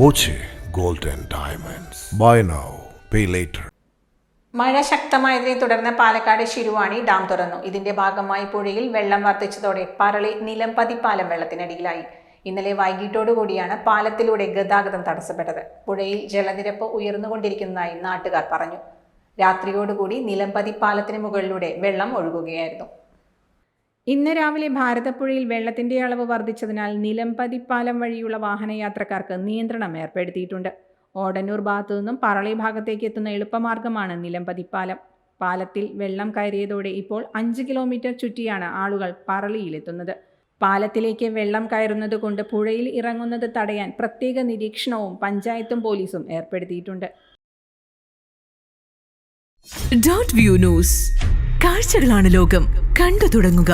Boche gold and diamonds. Buy now, pay later. മഴ ശക്തമായതിനെ തുടർന്ന് Palakkad Siruvani dam തുറന്നു. ഇതിന്റെ ഭാഗമായി പുഴയിൽ വെള്ളം വർദ്ധിച്ചതോടെ പറളി നിലംപതി പാലം വെള്ളത്തിനടിയിലായി. ഇന്നലെ വൈകിട്ടോടുകൂടിയാണ് പാലത്തിലൂടെ ഗതാഗതം തടസ്സപ്പെട്ടത്. പുഴയിൽ ജലനിരപ്പ് ഉയർന്നുകൊണ്ടിരിക്കുന്നതായി നാട്ടുകാർ പറഞ്ഞു. രാത്രിയോടുകൂടി നിലംപതി പാലത്തിന് മുകളിലൂടെ വെള്ളം ഒഴുകുകയായിരുന്നു. ഇന്ന് രാവിലെ ഭാരതപ്പുഴയിൽ വെള്ളത്തിന്റെ അളവ് വർദ്ധിച്ചതിനാൽ നിലംപതി പാലം വഴിയുള്ള വാഹനയാത്രക്കാർക്ക് നിയന്ത്രണം ഏർപ്പെടുത്തിയിട്ടുണ്ട്. ഓടന്നൂർ ഭാഗത്തു നിന്നും പറളി ഭാഗത്തേക്ക് എത്തുന്ന എളുപ്പമാർഗമാണ് നിലംപതി പാലം. പാലത്തിൽ വെള്ളം കയറിയതോടെ ഇപ്പോൾ 5 കിലോമീറ്റർ ചുറ്റിയാണ് ആളുകൾ പറളിയിലെത്തുന്നത്. പാലത്തിലേക്ക് വെള്ളം കയറുന്നത് കൊണ്ട് പുഴയിൽ ഇറങ്ങുന്നത് തടയാൻ പ്രത്യേക നിരീക്ഷണവും പഞ്ചായത്തും പോലീസും ഏർപ്പെടുത്തിയിട്ടുണ്ട്. Dot view news. കാഴ്ചകളാണ് ലോകം. കണ്ടു തുടങ്ങുക.